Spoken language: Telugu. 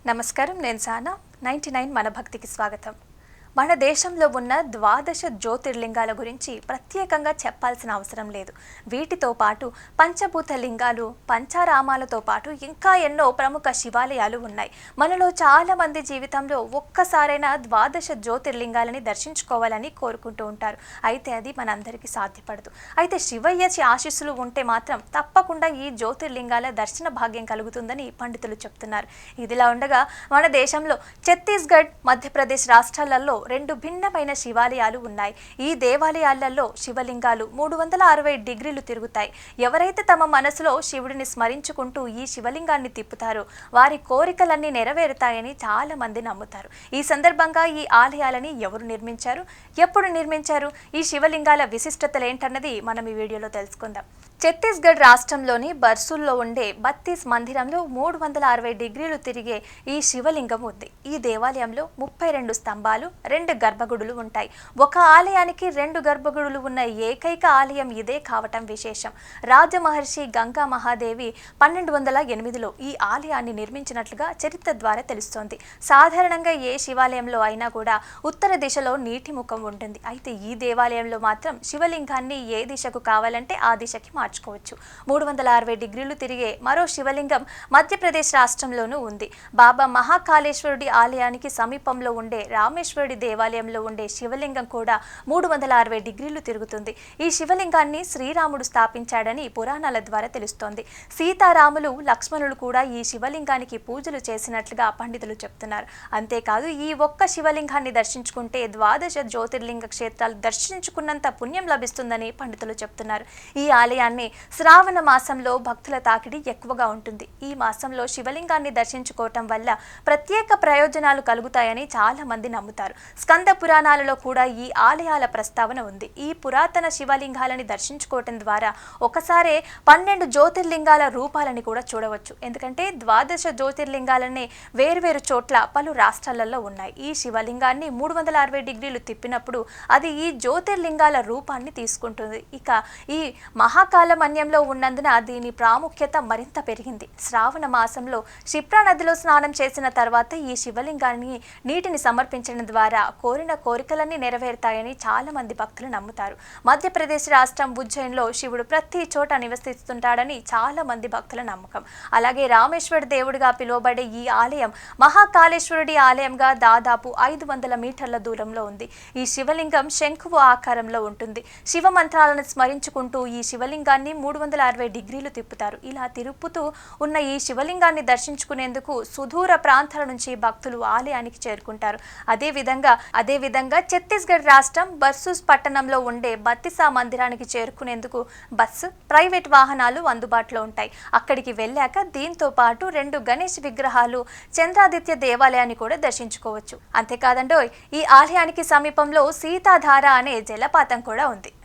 నమస్కారం, నేను సానా. 99 మన భక్తికి స్వాగతం. మన దేశంలో ఉన్న ద్వాదశ జ్యోతిర్లింగాల గురించి ప్రత్యేకంగా చెప్పాల్సిన అవసరం లేదు. వీటితో పాటు పంచభూత లింగాలు, పంచారామాలతో పాటు ఇంకా ఎన్నో ప్రముఖ శివాలయాలు ఉన్నాయి. మనలో చాలా మంది జీవితంలో ఒక్కసారైనా ద్వాదశ జ్యోతిర్లింగాలని దర్శించుకోవాలని కోరుకుంటూ ఉంటారు. అయితే అది మనందరికీ సాధ్యపడదు. అయితే శివయ్య ఆశీస్సులు ఉంటే మాత్రం తప్పకుండా ఈ జ్యోతిర్లింగాల దర్శన భాగ్యం కలుగుతుందని పండితులు చెప్తున్నారు. ఇదిలా ఉండగా మన దేశంలో ఛత్తీస్గఢ్, మధ్యప్రదేశ్ రాష్ట్రాలలో రెండు భిన్నమైన శివాలయాలు ఉన్నాయి. ఈ దేవాలయాలలో శివలింగాలు 360 డిగ్రీలు తిరుగుతాయి. ఎవరైతే తమ మనసులో శివుడిని స్మరించుకుంటూ ఈ శివలింగాన్ని తిప్పుతారో వారి కోరికలన్నీ నెరవేరుతాయని చాలా మంది నమ్ముతారు. ఈ సందర్భంగా ఈ ఆలయాలని ఎవరు నిర్మించారు, ఎప్పుడు నిర్మించారు, ఈ శివలింగాల విశిష్టతలు ఏంటన్నది మనం ఈ వీడియోలో తెలుసుకుందాం. ఛత్తీస్గఢ్ రాష్ట్రంలోని బర్సూల్లో ఉండే బత్తీస్ మందిరంలో 360 డిగ్రీలు తిరిగే ఈ శివలింగం ఉంది. ఈ దేవాలయంలో 32 స్తంభాలు, 2 గర్భగుడులు ఉంటాయి. ఒక ఆలయానికి 2 గర్భగుడులు ఉన్న ఏకైక ఆలయం ఇదే కావటం విశేషం. రాజమహర్షి గంగా మహాదేవి 1208లో ఈ ఆలయాన్ని నిర్మించినట్లుగా చరిత్ర ద్వారా తెలుస్తోంది. సాధారణంగా ఏ శివాలయంలో అయినా కూడా ఉత్తర దిశలో నీటి ముఖం ఉంటుంది. అయితే ఈ దేవాలయంలో మాత్రం శివలింగాన్ని ఏ దిశకు కావాలంటే ఆ దిశకి మార్చుకోవచ్చు. 360 డిగ్రీలు తిరిగే మరో శివలింగం మధ్యప్రదేశ్ రాష్ట్రంలోనూ ఉంది. బాబా మహాకాళేశ్వరుడి ఆలయానికి సమీపంలో ఉండే రామేశ్వరుడి దేవాలయంలో ఉండే శివలింగం కూడా 360 డిగ్రీలు తిరుగుతుంది. ఈ శివలింగాన్ని శ్రీరాముడు స్థాపించాడని పురాణాల ద్వారా తెలుస్తోంది. సీతారాములు, లక్ష్మణులు కూడా ఈ శివలింగానికి పూజలు చేసినట్లుగా పండితులు చెప్తున్నారు. అంతేకాదు ఈ ఒక్క శివలింగాన్ని దర్శించుకుంటే ద్వాదశ జ్యోతిర్లింగ క్షేత్రాలు దర్శించుకున్నంత పుణ్యం లభిస్తుందని పండితులు చెప్తున్నారు. ఈ ఆలయాన్ని శ్రావణ మాసంలో భక్తుల తాకిడి ఎక్కువగా ఉంటుంది. ఈ మాసంలో శివలింగాన్ని దర్శించుకోవటం వల్ల ప్రత్యేక ప్రయోజనాలు కలుగుతాయని చాలా మంది నమ్ముతారు. స్కంద పురాణాలలో కూడా ఈ ఆలయాల ప్రస్తావన ఉంది. ఈ పురాతన శివలింగాలని దర్శించుకోవటం ద్వారా ఒకసారే 12 జ్యోతిర్లింగాల రూపాలని కూడా చూడవచ్చు. ఎందుకంటే ద్వాదశ జ్యోతిర్లింగాలనే వేర్వేరు చోట్ల పలు రాష్ట్రాలలో ఉన్నాయి. ఈ శివలింగాన్ని 360 డిగ్రీలు తిప్పినప్పుడు అది ఈ జ్యోతిర్లింగాల రూపాన్ని తీసుకుంటుంది. ఇక ఈ మహాకాలమన్యంలో ఉన్నందున దీని ప్రాముఖ్యత మరింత పెరిగింది. శ్రావణ మాసంలో క్షిప్రా నదిలో స్నానం చేసిన తర్వాత ఈ శివలింగాన్ని నీటిని సమర్పించడం ద్వారా కోరిన కోరికలన్నీ నెరవేరుతాయని చాలా మంది భక్తులు నమ్ముతారు. మధ్యప్రదేశ్ రాష్ట్రం ఉజ్జయిన్లో శివుడు ప్రతి చోట నివసిస్తుంటాడని చాలా మంది భక్తుల నమ్మకం. అలాగే రామేశ్వరుడు దేవుడిగా పిలువబడే ఈ ఆలయం మహాకాళేశ్వరుడి ఆలయంగా దాదాపు 500 మీటర్ల దూరంలో ఉంది. ఈ శివలింగం శంఖువు ఆకారంలో ఉంటుంది. శివ మంత్రాలను స్మరించుకుంటూ ఈ శివలింగాన్ని 360 డిగ్రీలు తిప్పుతారు. ఇలా తిరుపుతూ ఉన్న ఈ శివలింగాన్ని దర్శించుకునేందుకు సుదూర ప్రాంతాల నుంచి భక్తులు ఆలయానికి చేరుకుంటారు. అదేవిధంగా ఛత్తీస్గఢ్ రాష్ట్రం బర్సూస్ పట్టణంలో ఉండే బత్తిసా మందిరానికి చేరుకునేందుకు బస్సు, ప్రైవేట్ వాహనాలు అందుబాటులో ఉంటాయి. అక్కడికి వెళ్ళాక దీంతో పాటు 2 గణేష్ విగ్రహాలు, చంద్రాదిత్య దేవాలయాన్ని కూడా దర్శించుకోవచ్చు. అంతేకాదండోయ్, ఈ ఆలయానికి సమీపంలో సీతాధార అనే జలపాతం కూడా ఉంది.